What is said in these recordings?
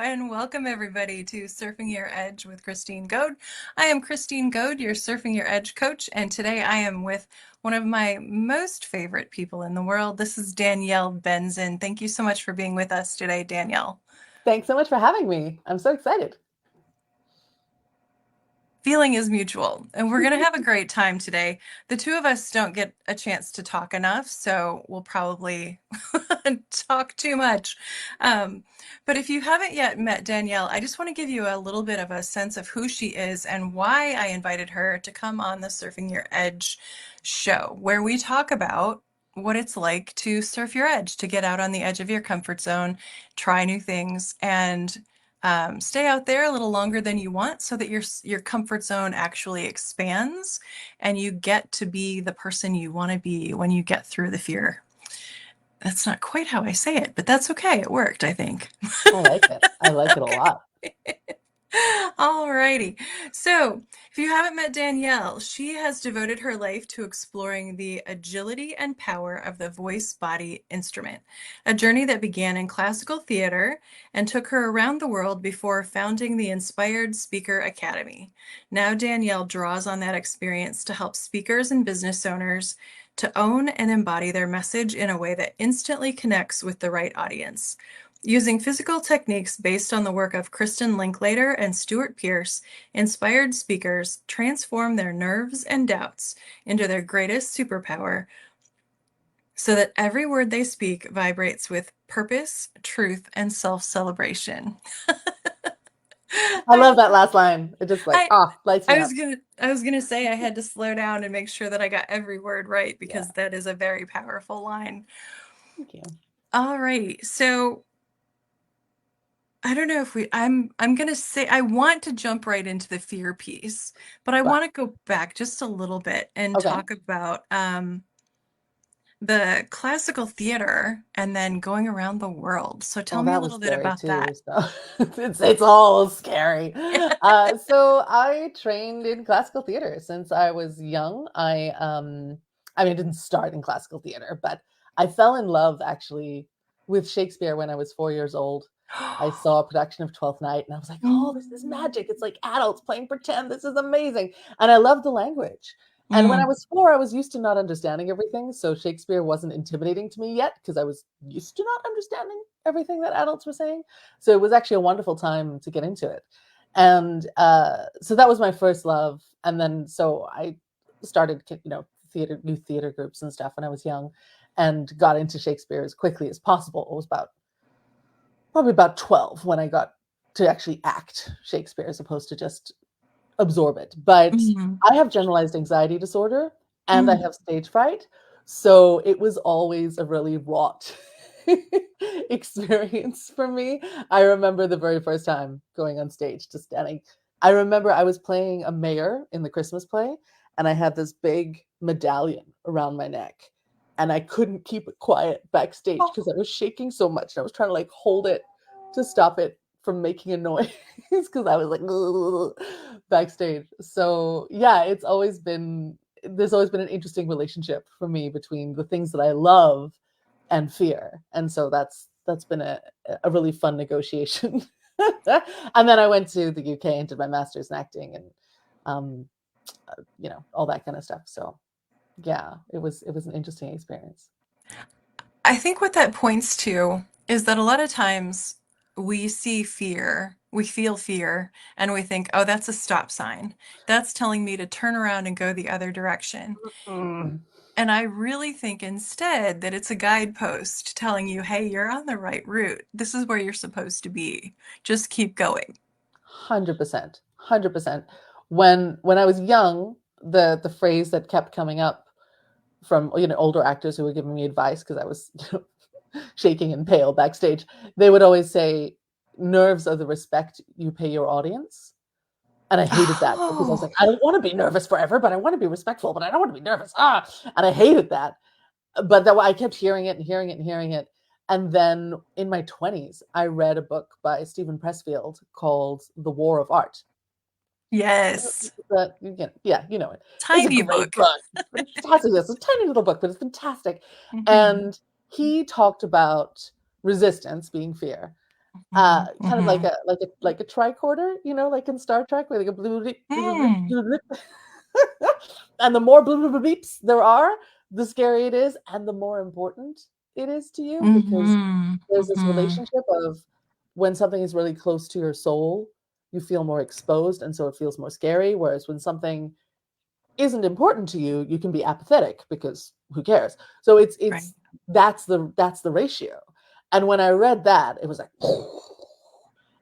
and welcome everybody to Surfing Your Edge with Christine Goad. I am Christine Goad, your Surfing Your Edge coach, and today I am with one of my most favorite people in the world. This is Danielle Benzon. Thank you so much for being with us today, Danielle. Thanks so much for having me. I'm so excited. Feeling is mutual, and we're going to have a great time today. The two of us don't get a chance to talk enough, so we'll probably talk too much. Um, but if you haven't yet met Danielle, I just want to give you a little bit of a sense of who she is and why I invited her to come on the Surfing Your Edge show, where we talk about what it's like to surf your edge, to get out on the edge of your comfort zone, try new things, and stay out there a little longer than you want so that your comfort zone actually expands and you get to be the person you want to be when you get through the fear. That's not quite how I say it, but that's okay. It worked, I think. I like it. I like it a Okay. lot. Alrighty. So, if you haven't met Danielle, she has devoted her life to exploring the agility and power of the voice body instrument, a journey that began in classical theater and took her around the world before founding the Inspired Speaker Academy. Now, Danielle draws on that experience to help speakers and business owners to own and embody their message in a way that instantly connects with the right audience. Using physical techniques based on the work of Kristin Linklater and Stewart Pearce, inspired speakers transform their nerves and doubts into their greatest superpower so that every word they speak vibrates with purpose, truth, and self-celebration. I I, love that last line. It just I, lights me I was up. gonna say I had to slow down and make sure that I got every word right Yeah. because that is a very powerful line. Thank you. All right, so I don't know if I'm gonna say I want to jump right into the fear piece, but I But want to go back just a little bit and okay. talk about the classical theater and then going around the world. So tell Well, me a that was little bit scary about too. that. So it's all scary. So I trained in classical theater since I was young. I mean, I didn't start in classical theater, but I fell in love actually with Shakespeare when I was 4 years old. I saw a production of Twelfth Night and I was like, oh, this is Mm, magic. It's like adults playing pretend. This is amazing. And I loved the language. And when I mm, was 4, I was used to not understanding everything. So Shakespeare wasn't intimidating to me yet because I was used to not understanding everything that adults were saying. So it was actually a wonderful time to get into it. And so that was my first love. And then so I started, new theater groups and stuff when I was young and got into Shakespeare as quickly as possible. It was probably about 12 when I got to actually act Shakespeare as opposed to just absorb it. But mm, I have generalized anxiety disorder and I mm. have stage fright. So it was always a really wrought experience for me. I remember the very first time going on stage, just standing. I remember I was playing a mayor in the Christmas play, and I had this big medallion around my neck. And I couldn't keep it quiet backstage because I was shaking so much. And I was trying to like hold it to stop it from making a noise because I was like backstage. So yeah, there's always been an interesting relationship for me between the things that I love and fear. And so that's been a really fun negotiation. And then I went to the UK and did my master's in acting and um, all that kind of stuff. So yeah, it was an interesting experience. I think what that points to is that a lot of times we see fear, we feel fear, and we think, oh, that's a stop sign. That's telling me to turn around and go the other direction. Mm, And I really think instead that it's a guidepost telling you, hey, you're on the right route. This is where you're supposed to be. Just keep going. 100%. 100%. When I was young, the phrase that kept coming up from older actors who were giving me advice because I was shaking and pale backstage, they would always say, "Nerves are the respect you pay your audience." And I hated that because I was Oh, like, I don't want to be nervous forever, but I want to be respectful, but I don't want to be nervous. And I hated that. But that I kept hearing it and hearing it and hearing it. And then in my 20s, I read a book by Stephen Pressfield called The War of Art. yes. Yeah, you know it. It's a Tiny great book. book. It's fantastic. It's a tiny little book, but it's fantastic. Hmm. And he talked about resistance being fear. Mhm, Kind of like mhm. a tricorder, like in Star Trek, where they go blue bleep, blue bleep, Mm. blue bleep. And the more blue bleep bleeps there are, the scarier it is, and the more important it is to you because Mhm, there's this mhm. relationship of when something is really close to your soul, you feel more exposed, and so it feels more scary. Whereas when something isn't important to you, you can be apathetic because who cares? So Right. it's that's the ratio. And when I read that, it was like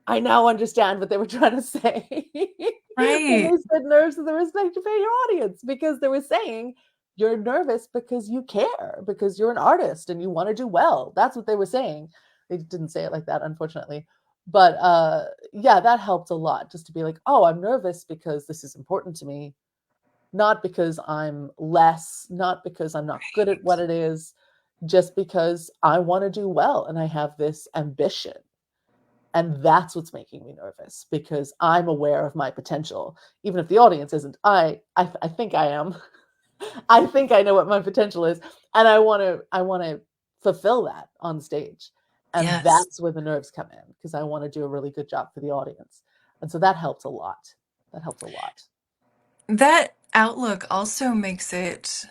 I now understand what they were trying to say when Right. they said nerves with the respect to pay your audience, because they were saying you're nervous because you care, because you're an artist and you want to do well. That's what they were saying. They didn't say it like that, unfortunately. But yeah, that helped a lot just to be like, oh, I'm nervous because this is important to me, not because I'm less, not because I'm not good at what it is, just because I want to do well and I have this ambition. And that's what's making me nervous because I'm aware of my potential, even if the audience isn't. I think I am. I think I know what my potential is, and I want to fulfill that on stage, and Yes. that's where the nerves come in because I want to do a really good job for the audience, and so that helps a lot. That helps a lot. That outlook also makes it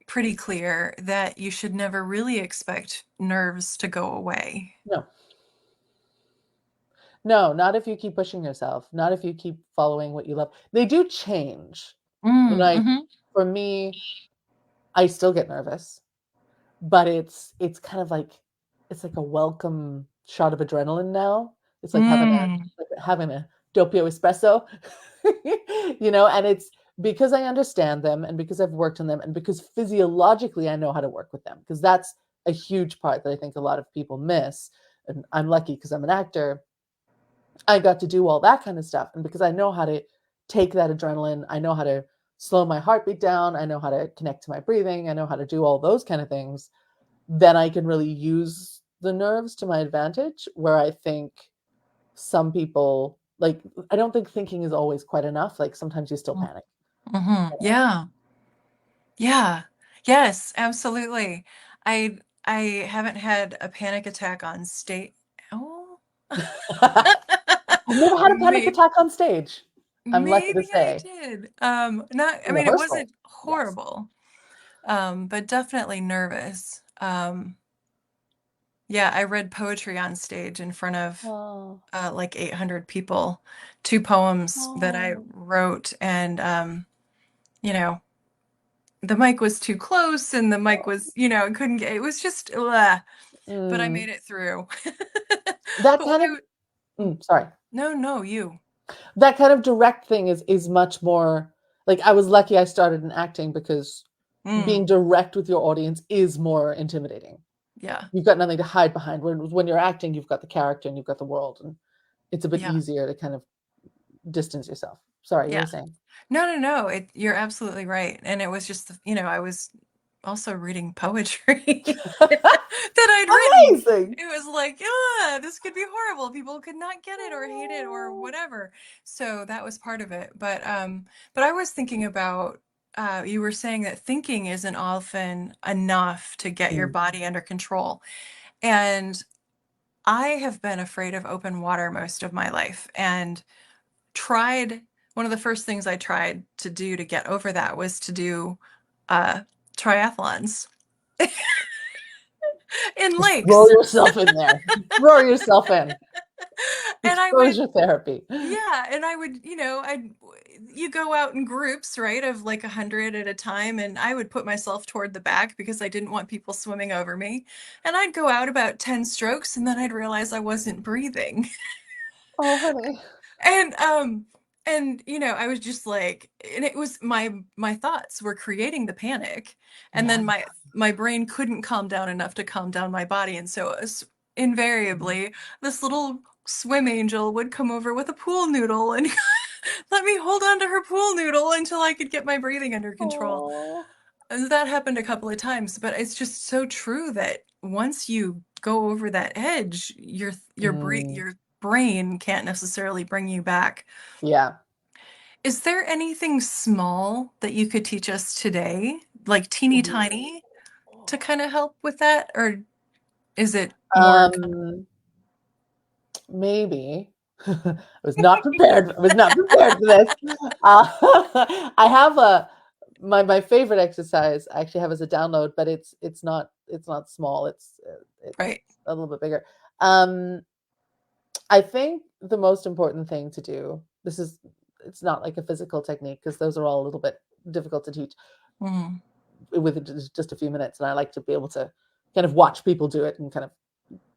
pretty clear that you should never really expect nerves to go away. No, no, not if you keep pushing yourself. Not if you keep following what you love. They do change. Like Mhm. for me, I still get nervous, but it's like a welcome shot of adrenaline now. It's Mm. like having a doppio espresso, and it's because I understand them and because I've worked on them and because physiologically I know how to work with them, because that's a huge part that I think a lot of people miss. And I'm lucky because I'm an actor. I got to do all that kind of stuff. And because I know how to take that adrenaline, I know how to slow my heartbeat down, I know how to connect to my breathing, I know how to do all those kind of things, then I can really use the nerves to my advantage. Where I think some people, like, I don't think thinking is always quite enough. Like, sometimes you still panic. Mhm. Yeah. Yeah. Yes, absolutely. I haven't had a panic attack on stage. Oh. I've never had a panic May attack on stage. I'm lucky to maybe I say. did. Not, I In mean, it rehearsal, wasn't yes. horrible, but definitely nervous. Yeah, I read poetry on stage in front of Oh, like 800 people, two poems that I oh, wrote, and you know, the mic was too close, and the mic was, it couldn't get, it was just, ugh, but I mm. made it through. That But what kind of, sorry. no, no, you. That kind of direct thing is much more like, I was lucky I started in acting because being Mm, direct with your audience is more intimidating. yeah, You've got nothing to hide behind. When you're acting, you've got the character and you've got the world, and it's a bit yeah, easier to kind of distance yourself. Sorry, you yeah. were saying. No, no, no. You're absolutely right. And it was just, I was also reading poetry that I'd written. Amazing. It was like, this could be horrible. People could not get it or hate it or Oh. whatever. So that was part of it. But I was thinking about, you were saying that thinking isn't often enough to get your Mm. body under control. And I have been afraid of open water most of my life and tried one of the first things I tried to do to get over that was to do uh, triathlons in Just throw lakes. yourself in there. Throw yourself in. And I would, Exposure therapy. yeah, and I would, you go out in groups, right, of like 100 at a time, and I would put myself toward the back because I didn't want people swimming over me. And I'd go out about 10 strokes, and then I'd realize I wasn't breathing. Oh, honey. And I was just like, and it was my thoughts were creating the panic, and Yeah. then my brain couldn't calm down enough to calm down my body, and so invariably this little swim angel would come over with a pool noodle and let me hold on to her pool noodle until I could get my breathing under control. Oh. And that happened a couple of times, but it's just so true that once you go over that edge, Mm. your brain can't necessarily bring you back. Yeah. Is there anything small that you could teach us today, like teeny Ooh. tiny, to kind of help with that? Or is it more? Um, maybe. I was not prepared. I was not prepared for this. I have a my favorite exercise I actually have as a download, but it's not small. It's Right. a little bit bigger. Um, I think the most important thing to do. It's not like a physical technique because those are all a little bit difficult to teach Mm. with just a few minutes, and I like to be able to kind of watch people do it and kind of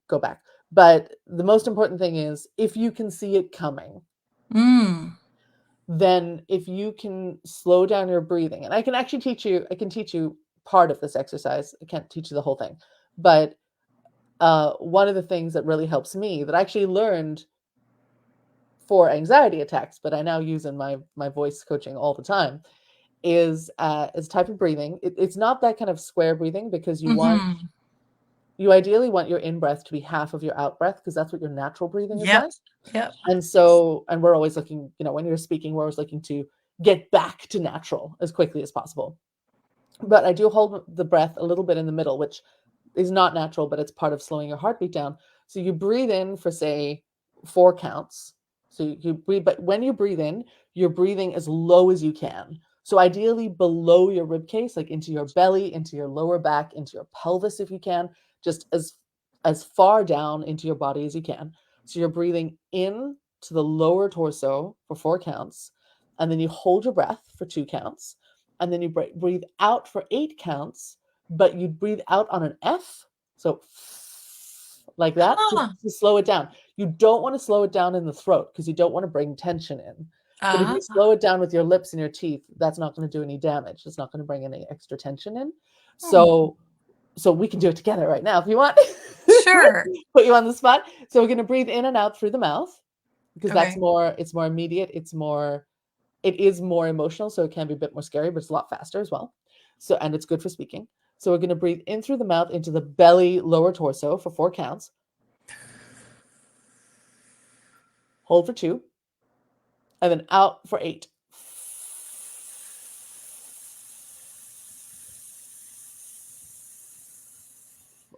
go back. But the most important thing is if you can see it coming, Mm. then if you can slow down your breathing, and I can teach you part of this exercise. I can't teach you the whole thing, but one of the things that really helps me that I actually learned for anxiety attacks, but I now use in my voice coaching all the time, is type of breathing. It's not that kind of square breathing because Mm-hmm. you ideally want your in breath to be half of your out breath because that's what your natural breathing is Yep. like. Yep. And we're always looking, when you're speaking, we're always looking to get back to natural as quickly as possible. But I do hold the breath a little bit in the middle, which is not natural, but it's part of slowing your heartbeat down. So you breathe in for, say, 4 counts. So you breathe, but when you breathe in, you're breathing as low as you can. So ideally below your rib cage, like into your belly, into your lower back, into your pelvis if you can, just as far down into your body as you can. So you're breathing in to the lower torso for 4 counts, and then you hold your breath for 2 counts, and then you breathe out for 8 counts, but you breathe out on an F. So like that Huh. to slow it down. You don't want to slow it down in the throat because you don't want to bring tension in. But if you Uh-huh. slow it down with your lips and your teeth, that's not going to do any damage. It's not going to bring any extra tension in. Hmm. So we can do it together right now if you want. Sure. Put you on the spot. So we're going to breathe in and out through the mouth because Okay. it's more immediate. It is more emotional, so it can be a bit more scary, but it's a lot faster as well. So, and it's good for speaking. So we're going to breathe in through the mouth into the belly, lower torso for 4 counts. Hold for 2, and then out for 8.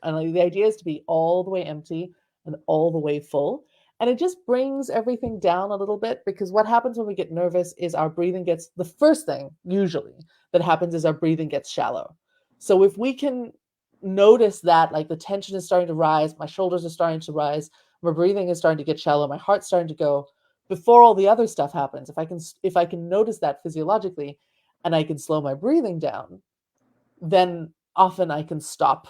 And the idea is to be all the way empty and all the way full. And it just brings everything down a little bit because what happens when we get nervous is our breathing gets, the first thing usually that happens is our breathing gets shallow. So if we can notice that, like the tension is starting to rise, my shoulders are starting to rise, my breathing is starting to get shallow, my heart's starting to go before all the other stuff happens. If I can notice that physiologically and I can slow my breathing down, then often I can stop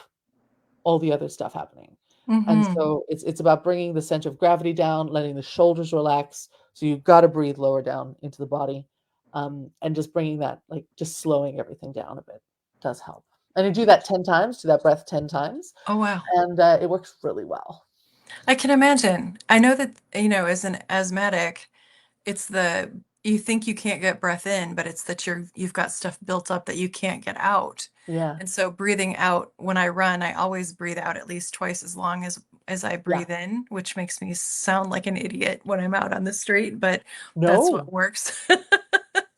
all the other stuff happening. And Mm-hmm. so it's about bringing the center of gravity down, letting the shoulders relax. So you've got to breathe lower down into the body, and just bringing that, like just slowing everything down a bit does help. And you do that 10 times, do that breath 10 times, Oh, wow. and it works really well. I can imagine. I know that, as an asthmatic, it's you think you can't get breath in, but it's that you've got stuff built up that you can't get out. Yeah, And so breathing out when I run, I always breathe out at least twice as long as I yeah. breathe in, which makes me sound like an idiot when I'm out on the street, but that's what No, works.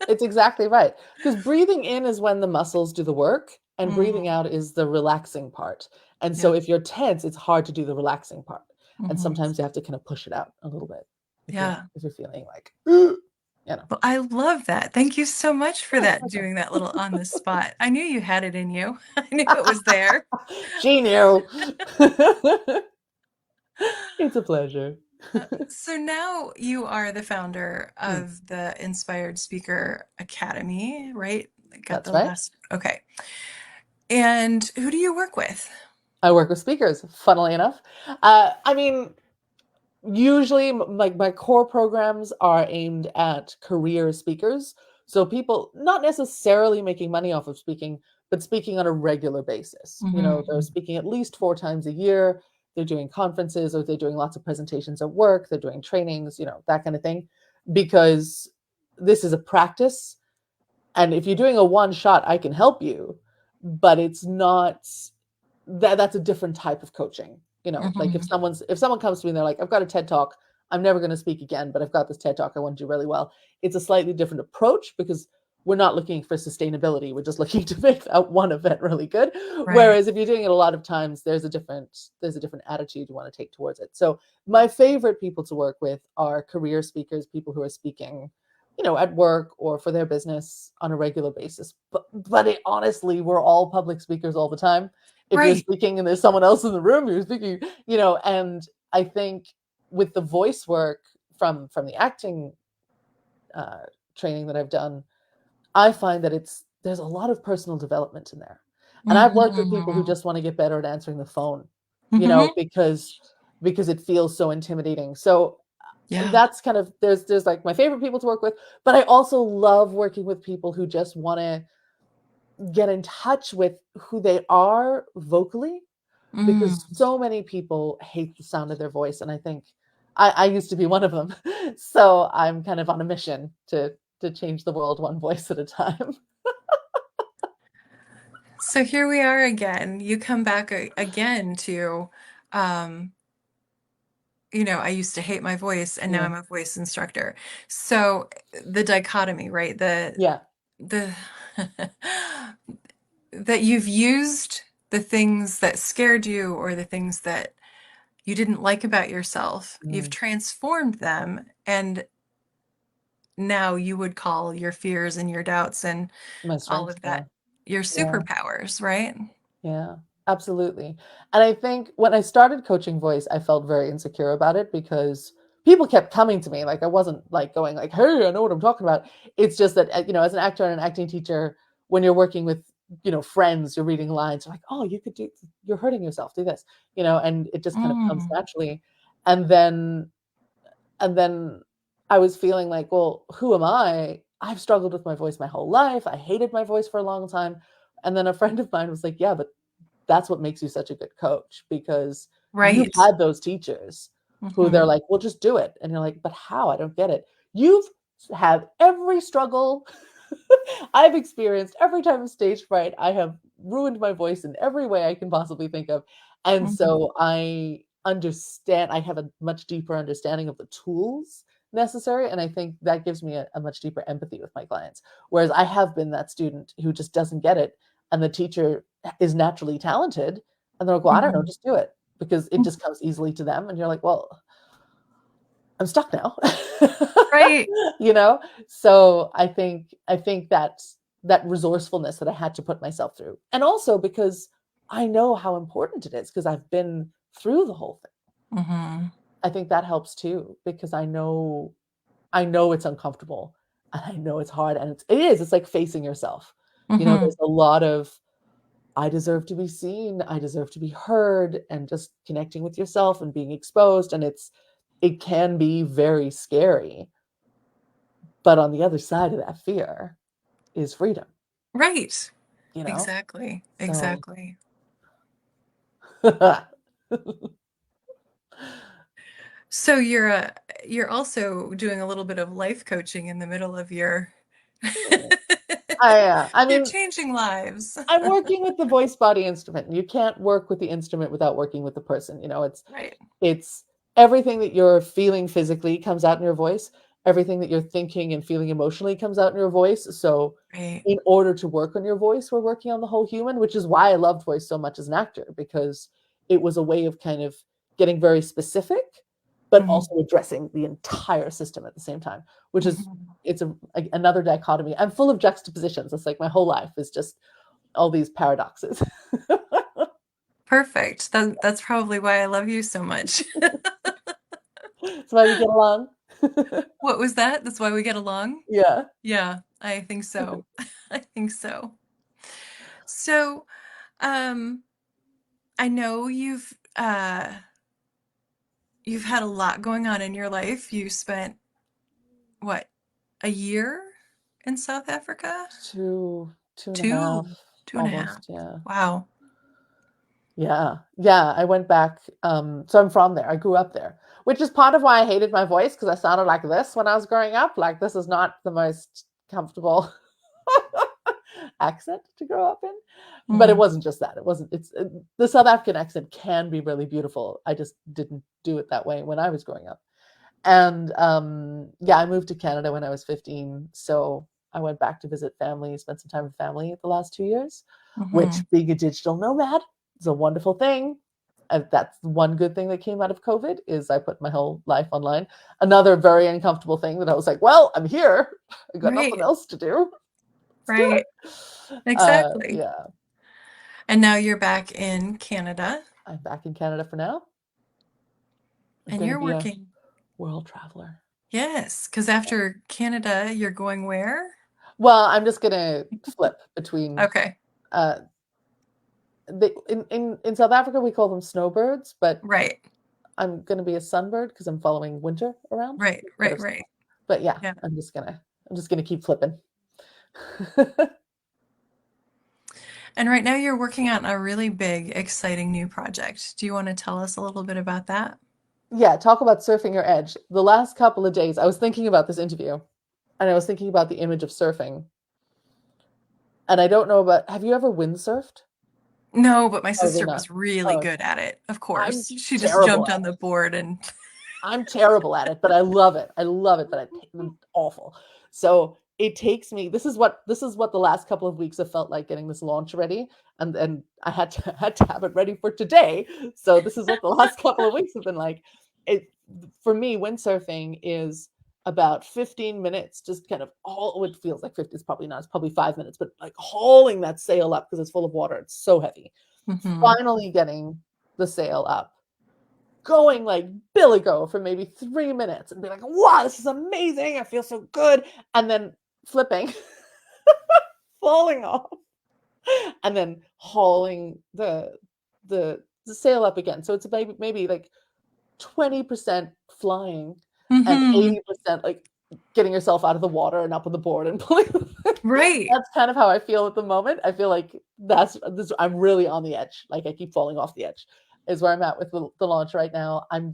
it's exactly right. Because breathing in is when the muscles do the work, and breathing Mm, out is the relaxing part. And so yep. if you're tense, it's hard to do the relaxing part. And Hmm. sometimes you have to kind of push it out a little bit Yeah. if you're feeling like, you know. Well, I love that. Thank you so much for Oh, that, pleasure. doing that little on the spot. I knew you had it in you. I knew it was there. She knew. It's a pleasure. So now you are the founder Mm, of the Inspired Speaker Academy, right? Got that's the right. last. Okay. And who do you work with? I work with speakers, funnily enough. I mean, usually like my core programs are aimed at career speakers, so people not necessarily making money off of speaking, but speaking on a regular basis. They're Hmm. speaking at least 4 times a year. They're doing conferences, or they're doing lots of presentations at work, they're doing trainings, that kind of thing, because this is a practice. And if you're doing a one shot, I can help you, but it's not that's a different type of coaching. Like Hmm. if someone comes to me and they're like, I've got a TED talk, I'm never going to speak again, but I've got this TED talk I want to do really well. It's a slightly different approach because we're not looking for sustainability. We're just looking to make that one event really good. Right. Whereas if you're doing it a lot of times, there's a different attitude you want to take towards it. So my favorite people to work with are career speakers, people who are speaking, at work or for their business on a regular basis. But honestly, we're all public speakers all the time. If you're Right. speaking and there's someone else in the room, you're speaking, and I think with the voice work from the acting uh, training that I've done, I find that there's a lot of personal development in there. And I've worked with people who Mhm. just want to get better at answering the phone, Mhm. because it feels so intimidating. So Yeah. that's kind of there's like my favorite people to work with, but I also love working with people who just want to get in touch with who they are vocally, Mm. because so many people hate the sound of their voice, and I think I used to be one of them. So I'm kind of on a mission to change the world one voice at a time. So here we are again. You come back again to, um, I used to hate my voice and now Yeah. I'm a voice instructor. So the dichotomy, right? Yeah. The that you've used the things that scared you or the things that you didn't like about yourself, you've Mm. transformed them, and now you would call your fears and your doubts and My all strengths. of Yeah. that your Yeah. superpowers, right? Yeah, absolutely. And I think when I started coaching voice, I felt very insecure about it because people kept coming to me. Like I wasn't like going like, "Hey, I know what I'm talking about." It's just that as an actor and an acting teacher, when you're working with friends, you're reading lines, you're like, "Oh, you're hurting yourself. Do this," and it just kind of comes Mm, naturally. And then I was feeling like, well, who am I? I've struggled with my voice my whole life. I hated my voice for a long time. And then a friend of mine was like, yeah, but that's what makes you such a good coach, because you've right. had those teachers who they're Hmm. like, well, just do it. And you're like, but how? I don't get it. You've had every struggle I've experienced every time of stage fright. I have ruined my voice in every way I can possibly think of. And Hmm. so I have a much deeper understanding of the tools necessary. And I think that gives me a much deeper empathy with my clients. Whereas I have been that student who just doesn't get it. And the teacher is naturally talented. And they're like, well, I don't know, Hmm. just do it, because it just comes easily to them. And you're like, well, I'm stuck now. Right. you know? So I think that resourcefulness that I had to put myself through. And also because I know how important it is, because I've been through the whole thing. Hmm. I think that helps too, because I know it's uncomfortable, and I know it's hard, and it's like facing yourself. Hmm. There's a lot of I deserve to be seen, I deserve to be heard, and just connecting with yourself and being exposed, and it can be very scary. But on the other side of that fear is freedom, Right. you know? Exactly. So Exactly. So you're also doing a little bit of life coaching in the middle of your I you're mean, changing lives. I'm working with the voice body instrument. You can't work with the instrument without working with the person. Right. It's everything that you're feeling physically comes out in your voice. Everything that you're thinking and feeling emotionally comes out in your voice. So Right. in order to work on your voice, we're working on the whole human, which is why I loved voice so much as an actor, because it was a way of kind of getting very specific, but Hmm. also addressing the entire system at the same time, which is Hmm. it's another dichotomy. I'm full of juxtapositions. It's like my whole life is just all these paradoxes. Perfect. That's probably why I love you so much. That's why we get along. What was that? That's why we get along? Yeah. Yeah, I think so. I think so. So, um, I know you've had a lot going on in your life. You spent what, a year in South Africa? Two and a half, Two, two and a half. almost. Yeah. Wow. Yeah. Yeah. I went back. So I'm from there. I grew up there, which is part of why I hated my voice, because I sounded like this when I was growing up. Like, this is not the most comfortable accent to grow up in. But it Mm, wasn't just that. It wasn't, the South African accent can be really beautiful. I just didn't do it that way when I was growing up. And yeah, I moved to Canada when I was 15. So I went back to visit family, spent some time with family the last 2 years, which Hmm. being a digital nomad is a wonderful thing. And that's one good thing that came out of COVID is I put my whole life online. Another very uncomfortable thing that I was like, well, I'm here. I got nothing Right, else to do. Let's do right. it. Exactly. Yeah, And now you're back in Canada I'm back in Canada for now. I'm and going to you're be a working. world traveler. Yes, because after Canada, you're going where? Well, I'm just going to flip between Okay. uh, in South Africa we call them snowbirds, but Right, I'm going to be a sunbird because I'm following winter around right, instead right, of right. summer. But yeah, Yeah. I'm just gonna keep flipping. And right now you're working on a really big, exciting new project. Do you want to tell us a little bit about that? Yeah, talk about surfing your edge. The last couple of days, I was thinking about this interview, and I was thinking about the image of surfing. And I don't know about, have you ever windsurfed? No, but my Probably sister not. was really Oh, good at it, of I'm course. She just terrible jumped at on the it. board and I'm terrible at it, but I love it. I love it, but I'm awful. So it takes me. This is what the last couple of weeks have felt like getting this launch ready, and I had to have it ready for today. So this is what the last couple of weeks have been like. It for me, windsurfing is about 15 minutes, just kind of all. It feels like 50. It's probably not. It's probably 5 minutes, but like hauling that sail up because it's full of water. It's so heavy. Mhm. Finally getting the sail up, going like Billy Go for maybe 3 minutes and be like, wow, this is amazing. I feel so good. And then flipping, falling off, and then hauling the sail up again. So it's maybe like 20% flying and Mhm. 80% like getting yourself out of the water and up on the board and pulling. Right. That's kind of how I feel at the moment. I feel like I'm really on the edge. Like I keep falling off the edge is where I'm at with the launch right now. I'm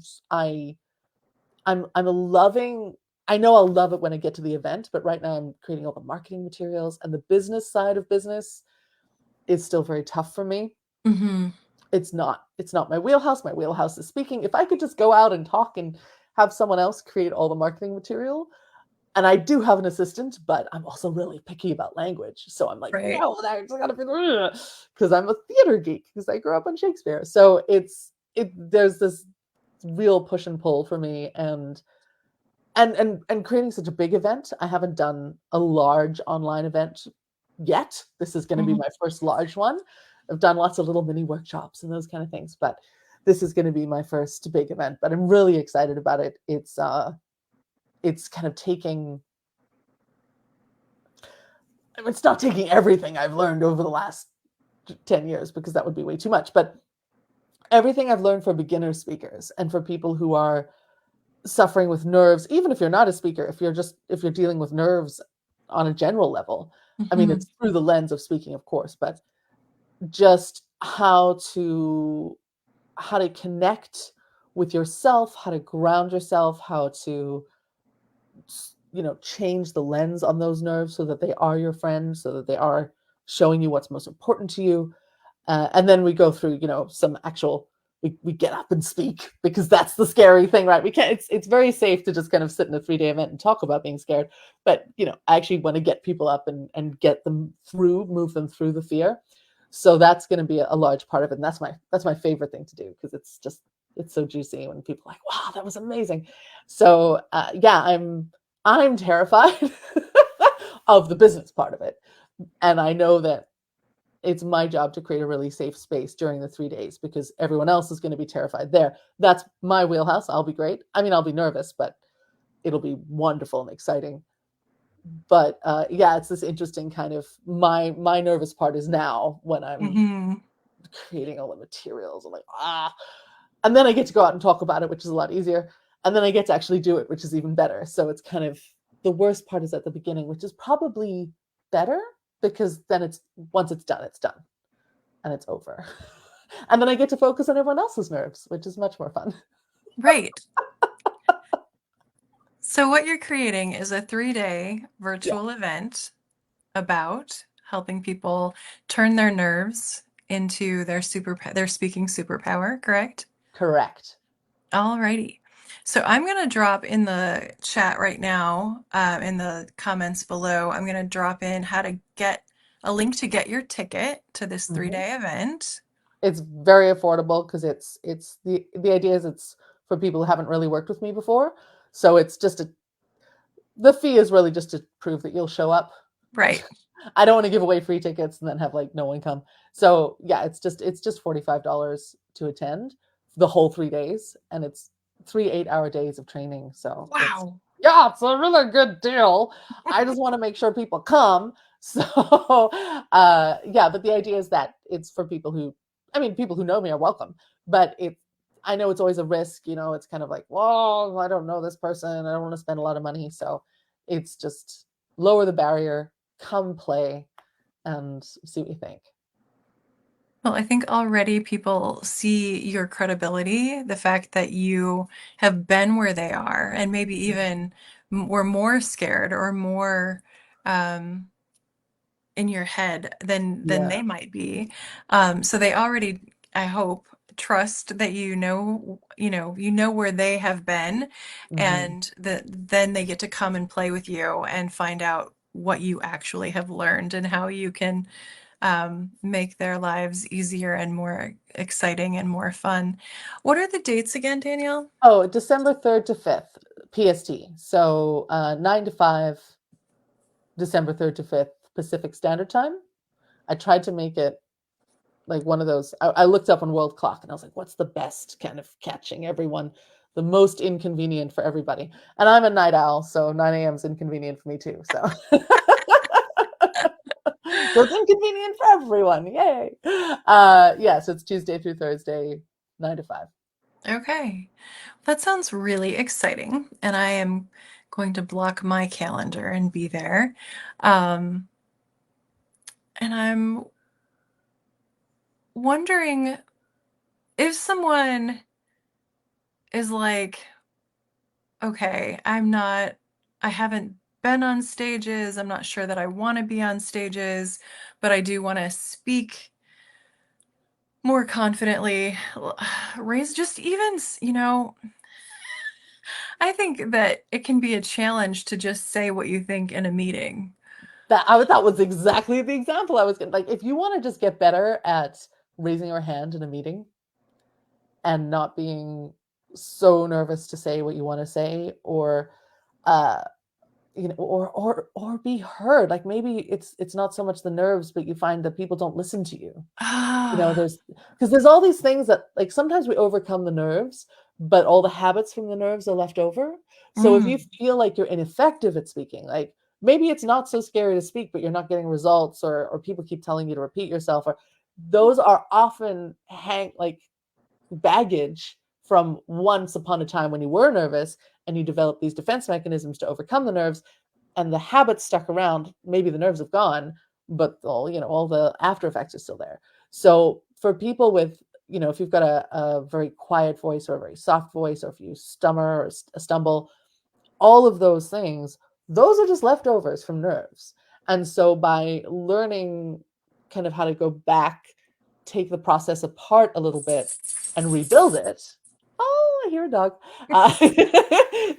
loving. I know I'll love it when I get to the event, but right now I'm creating all the marketing materials and the business side of business is still very tough for me. Mhm. It's not my wheelhouse. My wheelhouse is speaking. If I could just go out and talk and have someone else create all the marketing material, and I do have an assistant, but I'm also really picky about language. So I'm like, Right. no, that's gotta be because I'm a theater geek because I grew up on Shakespeare. So there's this real push and pull for me, and creating such a big event. I haven't done a large online event yet. This is going to be Mhm. my first large one. I've done lots of little mini workshops and those kind of things, but this is going to be my first big event. But I'm really excited about it. It's kind of taking. It's not taking everything I've learned over the last 10 years because that would be way too much. But everything I've learned for beginner speakers and for people who are suffering with nerves, even if you're not a speaker, if you're dealing with nerves on a general level. I mean, Mhm. it's through the lens of speaking, of course, but just how to connect with yourself, how to ground yourself, how to change the lens on those nerves so that they are your friends, so that they are showing you what's most important to you. And then we go through, some actual. We get up and speak because that's the scary thing, right? We can't. It's very safe to just kind of sit in a 3-day event and talk about being scared, but I actually want to get people up and get them through, move them through the fear. So that's going to be a large part of it, and that's my favorite thing to do because it's so juicy when people are like, wow, that was amazing. So yeah, I'm terrified of the business part of it, and I know that it's my job to create a really safe space during the 3 days because everyone else is going to be terrified there. That's my wheelhouse. I'll be great. I mean, I'll be nervous, but it'll be wonderful and exciting. But yeah, it's this interesting kind of my nervous part is now when I'm Mhm. creating all the materials. I'm like, and then I get to go out and talk about it, which is a lot easier. And then I get to actually do it, which is even better. So it's kind of the worst part is at the beginning, which is probably better because then once it's done and it's over. And then I get to focus on everyone else's nerves, which is much more fun. Right. So what you're creating is a 3-day Yeah, virtual event about helping people turn their nerves into their speaking superpower, correct? correct. Alrighty. So I'm going to drop in the chat right now, in the comments below, I'm going to drop in how to get a link to get your ticket to this Mhm. 3-day event. It's very affordable because it's the idea is it's for people who haven't really worked with me before. So it's just the fee is really just to prove that you'll show up. Right. I don't want to give away free tickets and then have like no income. So yeah, it's just $45 to attend the whole 3 days, and it's 3 8-hour days of training. So it's Wow. yeah, it's a really good deal. I just want to make sure people come. So yeah, but the idea is that it's for people who, I mean, people who know me are welcome, but I know it's always a risk. It's kind of like, well, I don't know this person. I don't want to spend a lot of money. So it's just lower the barrier, come play, and see what you think. Well, I think already people see your credibility, the fact that you have been where they are, and maybe even were more scared or more um, in your head than Yeah. they might be. So they already, I hope, trust that you know where they have been, Hmm. and that then they get to come and play with you and find out what you actually have learned and how you can make their lives easier and more exciting and more fun. What are the dates again, Danielle? Oh, December 3rd to 5th, PST. So 9 to 5, December 3rd to 5th, Pacific Standard Time. I tried to make it like one of those. I looked up on World Clock and I was like, what's the best kind of catching everyone, the most inconvenient for everybody? And I'm a night owl, so 9 a.m. is inconvenient for me too. So so it's inconvenient for everyone. Yay. Yeah, so it's Tuesday through Thursday, 9 to 5. Okay, that sounds really exciting, and I am going to block my calendar and be there. Um, and I'm wondering if someone is like, okay, I haven't been on stages, I'm not sure that I want to be on stages, but I do want to speak more confidently. Raise just even, I think that it can be a challenge to just say what you think in a meeting. That was exactly the example I was going to like. If you want to just get better at raising your hand in a meeting and not being so nervous to say what you want to say, or uh or be heard, like maybe it's not so much the nerves, but you find that people don't listen to you. Ah, There's because there's all these things that like sometimes we overcome the nerves, but all the habits from the nerves are left over. So if you mm, feel like you're ineffective at speaking, like maybe it's not so scary to speak, but you're not getting results, or people keep telling you to repeat yourself, or those are often baggage from once upon a time when you were nervous and you develop these defense mechanisms to overcome the nerves, and the habits stuck around. Maybe the nerves have gone, but all the after effects are still there. So for people with, if you've got a very quiet voice or a very soft voice, or if you stummer or stumble, all of those things, those are just leftovers from nerves. And so by learning kind of how to go back, take the process apart a little bit and rebuild it. Oh, I hear a dog.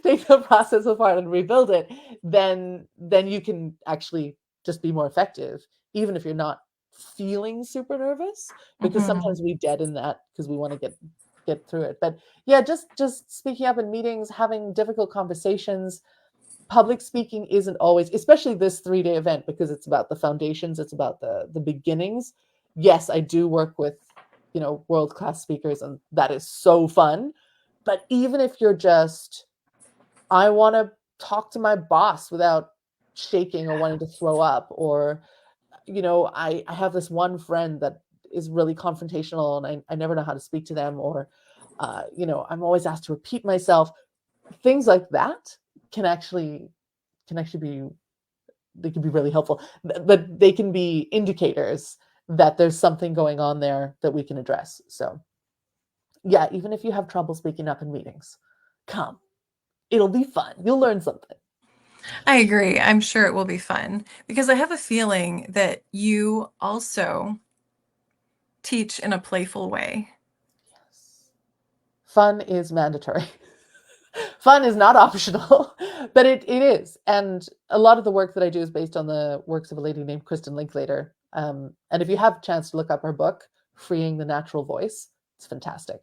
Take the process apart and rebuild it, then you can actually just be more effective, even if you're not feeling super nervous, because mhm. sometimes we deaden that because we want to get through it. But yeah, just speaking up in meetings, having difficult conversations. Public speaking isn't always, especially this 3-day event, because it's about the foundations, it's about the beginnings. Yes, I do work with world class speakers, and that is so fun. But even if you're just, I want to talk to my boss without shaking or wanting to throw up, or I have this one friend that is really confrontational, and I never know how to speak to them, or I'm always asked to repeat myself. Things like that can actually be, they can be really helpful, but they can be indicators that there's something going on there that we can address. So yeah, even if you have trouble speaking up in meetings, come, it'll be fun, you'll learn something. I agree. I'm sure it will be fun because I have a feeling that you also teach in a playful way. Yes, fun is mandatory. Fun is not optional, but it is. And a lot of the work that I do is based on the works of a lady named Kristin Linklater. And if you have a chance to look up her book, Freeing the Natural Voice, it's fantastic.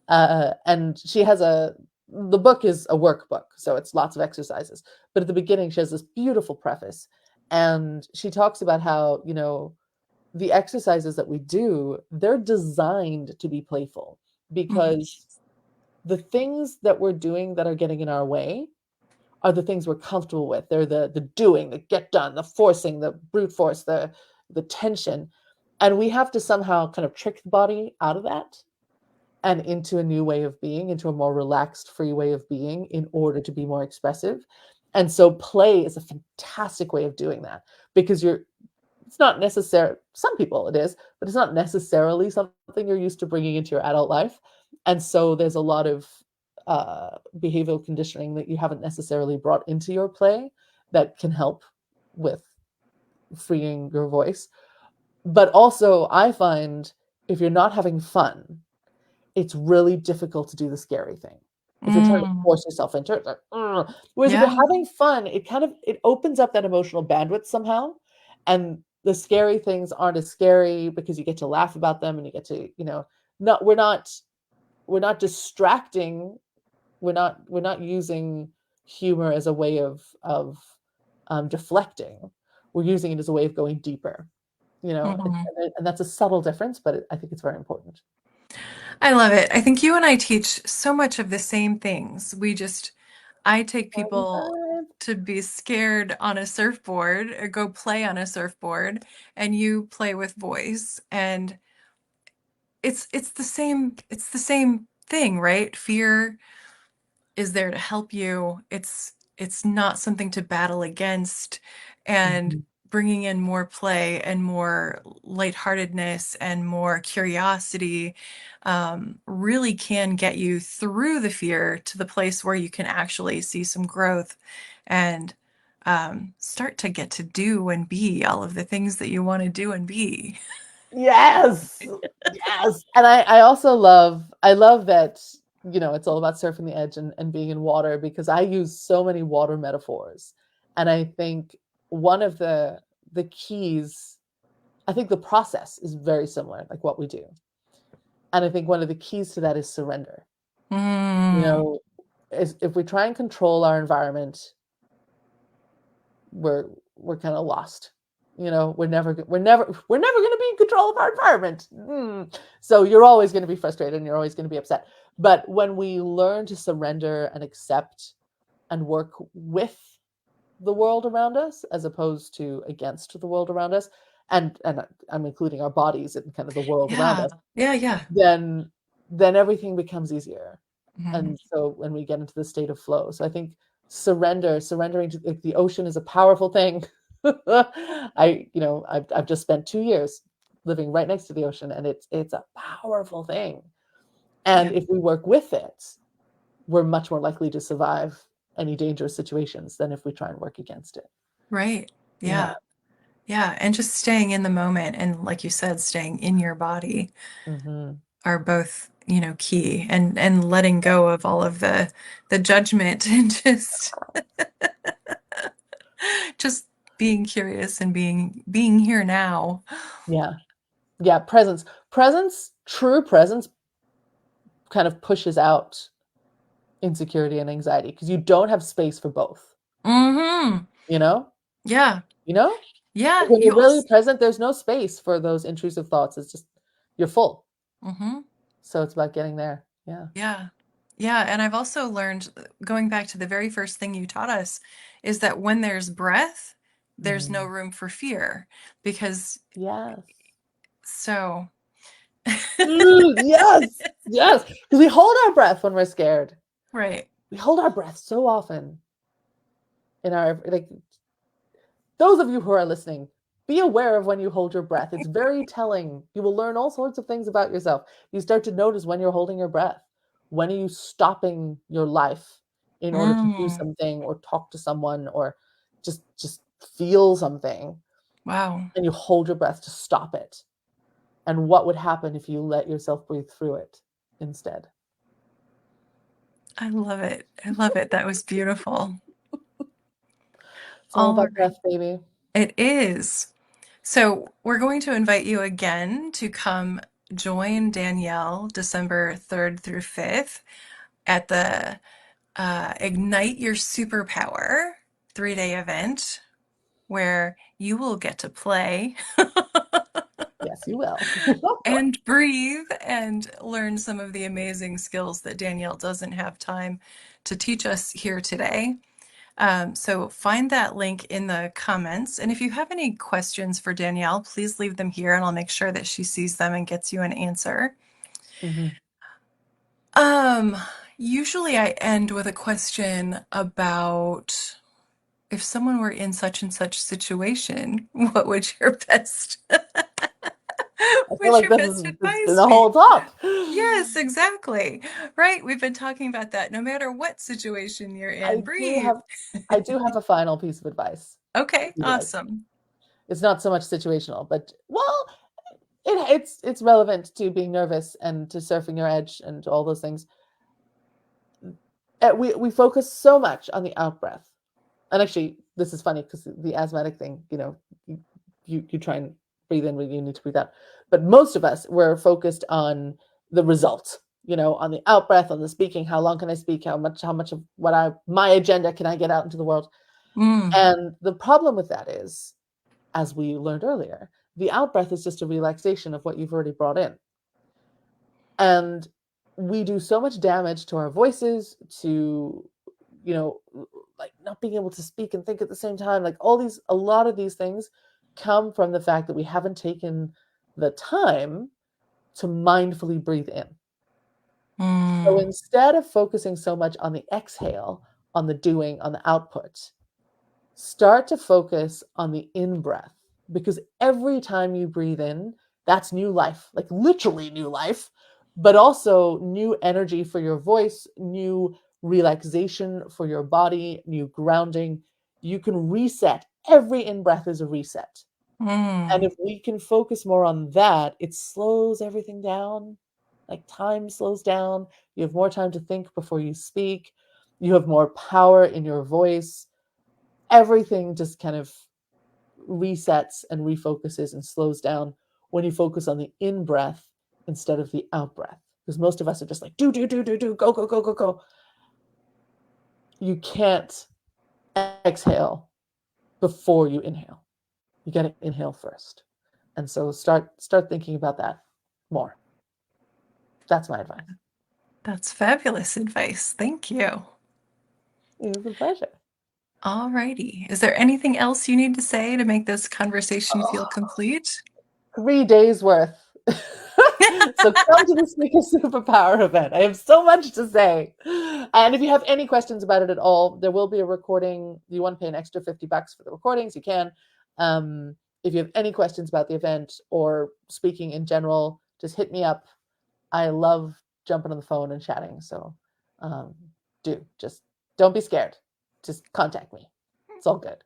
And she has the book is a workbook, so it's lots of exercises. But at the beginning, she has this beautiful preface. And she talks about how, the exercises that we do, they're designed to be playful Mhm. because the things that we're doing that are getting in our way are the things we're comfortable with. They're the doing, the get done, the forcing, the brute force, the tension. And we have to somehow kind of trick the body out of that and into a new way of being, into a more relaxed, free way of being in order to be more expressive. And so play is a fantastic way of doing that because it's not necessary. Some people it is, but it's not necessarily something you're used to bringing into your adult life. And so there's a lot of behavioral conditioning that you haven't necessarily brought into your play that can help with freeing your voice. But also, I find if you're not having fun, it's really difficult to do the scary thing. If you're trying to Mm. force yourself into it, it's like, ugh. Whereas if you're Yeah. having fun, it opens up that emotional bandwidth somehow, and the scary things aren't as scary because you get to laugh about them and you get to, not we're not distracting. We're not using humor as a way of deflecting. We're using it as a way of going deeper. Mhm. And that's a subtle difference, but I think it's very important. I love it. I think you and I teach so much of the same things. I take Fun people time. to be scared on a surfboard or go play on a surfboard, and you play with voice. And it's the same thing, right? Fear is there to help you. It's not something to battle against, and Mhm. bringing in more play and more lightheartedness and more curiosity really can get you through the fear to the place where you can actually see some growth and start to get to do and be all of the things that you want to do and be. Yes. Yes. And I love that, it's all about surfing the edge and being in water because I use so many water metaphors. And I think one of the keys, I think the process is very similar, like what we do. And I think one of the keys to that is surrender. You Mm, know, if we try and control our environment, we're we're kind of lost. We're never going to be in control of our environment. So you're always going to be frustrated and you're always going to be upset. But when we learn to surrender and accept and work with the world around us as opposed to against the world around us, and I'm including our bodies and kind of the world around yeah. us, Yeah, yeah. then everything becomes easier. Mhm. And so when we get into the state of flow, so I think surrendering to, like, the ocean is a powerful thing. I've just spent 2 years living right next to the ocean, and it's a powerful thing. Yeah. And if we work with it, we're much more likely to survive any dangerous situations than if we try and work against it. Right. Yeah. Yeah. Yeah. And just staying in the moment and, like you said, staying in your body Hmm. are both, key, and letting go of all of the judgment and just being curious and being here now. Yeah. Yeah. True presence kind of pushes out insecurity and anxiety because you don't have space for both, Hmm. you know? Yeah. You know? Yeah. Like when You you're really also. present, there's no space for those intrusive thoughts. It's just you're full. Hmm. So it's about getting there. Yeah. Yeah. Yeah. And I've also learned, going back to the very first thing you taught us, is that when there's breath, there's no Mm. room for fear. Because Yes. so, Yes. Yes. Because we hold our breath when we're scared. right. We hold our breath so often in our, like, those of you who are listening, be aware of when you hold your breath. It's very telling. You will learn all sorts of things about yourself. You start to notice when you're holding your breath. When are you stopping your life in order to do Mm. something or talk to someone or just feel something, Wow. and you hold your breath to stop it? And what would happen if you let yourself breathe through it instead? I love it. I love it. That was beautiful. It's all All about right. breath, baby. It is. So we're going to invite you again to come join Danielle December 3rd through 5th at the Ignite Your Superpower 3-day event where you will get to play Yes, you will. and breathe and learn some of the amazing skills that Danielle doesn't have time to teach us here today. So find that link in the comments. And if you have any questions for Danielle, please leave them here and I'll make sure that she sees them and gets you an answer. Mhm. Um, Usually I end with a question about if someone were in such and such situation, what would your best I feel would like your best it's been advice the be? whole talk. Yes, exactly. Right. We've been talking about that. No matter what situation you're in, I do breathe. have I do have a final piece of advice, Okay, if you like. awesome. It's not so much situational, but well, it's relevant to being nervous and to surfing your edge and all those things. We focus so much on the out breath, and actually, this is funny because the asthmatic thing, you, you try and breathe in when you need to breathe out, but most of us we're focused on the result. On the out breath, on the speaking. How long can I speak? How much of my agenda can I get out into the world? Mm, And the problem with that is, as we learned earlier, the out breath is just a relaxation of what you've already brought in. And we do so much damage to our voices, to, you know, like not being able to speak and think at the same time. Like a lot of these things come from the fact that we haven't taken the time to mindfully breathe in. So mm, instead of focusing so much on the exhale, on the doing, on the output, start to focus on the in breath, because every time you breathe in, that's new life, like literally new life, but also new energy for your voice, new relaxation for your body, new grounding. You can reset. Every in breath is a reset. And mm, if we can focus more on that, it slows everything down. Like time slows down. You have more time to think before you speak. You have more power in your voice. Everything just kind of resets and refocuses and slows down when you focus on the in breath instead of the out breath. Because most of us are just like, do, go, go, go, go, go. You can't exhale before you inhale. You got to inhale first. And so start thinking about that more. That's my advice. that's fabulous advice. Thank you. It was a pleasure. All righty. Is there anything else you need to say to make this conversation feel Oh, complete? 3 days worth. So come to the Speaker Superpower event. I have so much to say. And if you have any questions about it at all, there will be a recording. You want to pay an extra $50 for the recordings, you can. If you have any questions about the event or speaking in general, just hit me up. I love jumping on the phone and chatting. So um, just don't be scared. Just contact me. It's all good.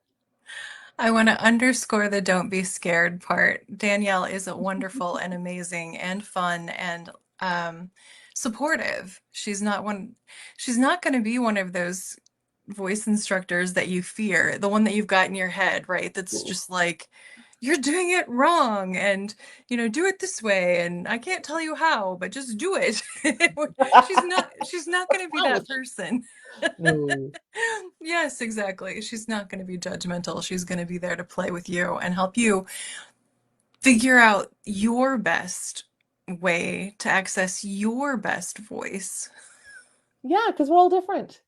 I want to underscore the don't be scared part. Danielle is wonderful and amazing and fun and um, supportive. She's not going to be one of those voice instructors that you fear, the one that you've got in your head, right? That's just like, you're doing it wrong and, do it this way and I can't tell you how, but just do it. She's not going to be Wrong that with you? person. No. Yes, exactly. She's not going to be judgmental. She's going to be there to play with you and help you figure out your best way to access your best voice. Yeah, because we're all different.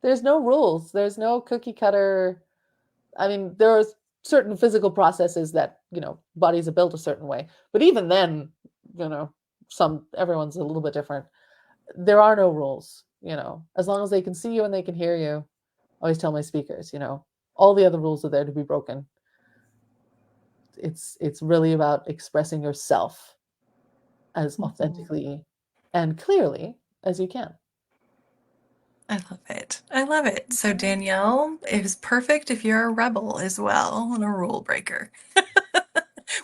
There's no rules. There's no cookie cutter. I mean, there are certain physical processes that, bodies are built a certain way. But even then, you know, everyone's a little bit different. There are no rules, as long as they can see you and they can hear you. I always tell my speakers, all the other rules are there to be broken. It's really about expressing yourself as Mhm. authentically and clearly as you can. I love it. I love it. So Danielle is perfect if you're a rebel as well and a rule breaker,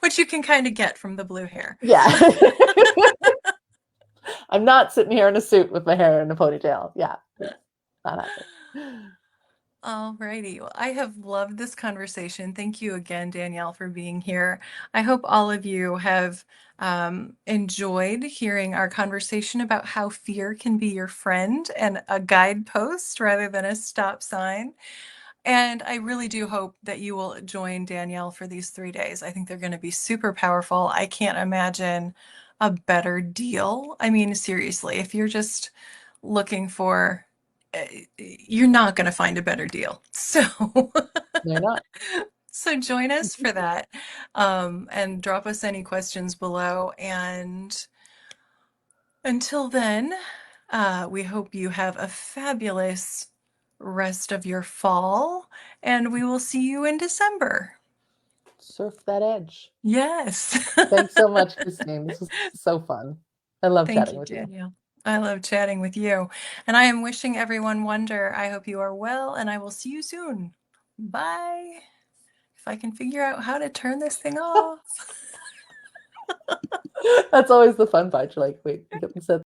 which you can kind of get from the blue hair. Yeah. I'm not sitting here in a suit with my hair in a ponytail. Yeah, it's not happening. Alrighty. Well, I have loved this conversation. Thank you again, Danielle, for being here. I hope all of you have enjoyed hearing our conversation about how fear can be your friend and a guidepost rather than a stop sign. And I really do hope that you will join Danielle for these 3 days. I think they're going to be super powerful. I can't imagine a better deal. I mean, seriously, if you're just looking for, you're not going to find a better deal. So, They're not. so join us for that, and drop us any questions below. And until then, we hope you have a fabulous rest of your fall, and we will see you in December. Surf that edge. Yes. Thanks so much, Christine. This was so fun. I love Thank chatting you, with you. Danielle. I love chatting with you. And I am wishing everyone wonder. I hope you are well, and I will see you soon. Bye. If I can figure out how to turn this thing off. That's always the fun part. You're like, wait, we said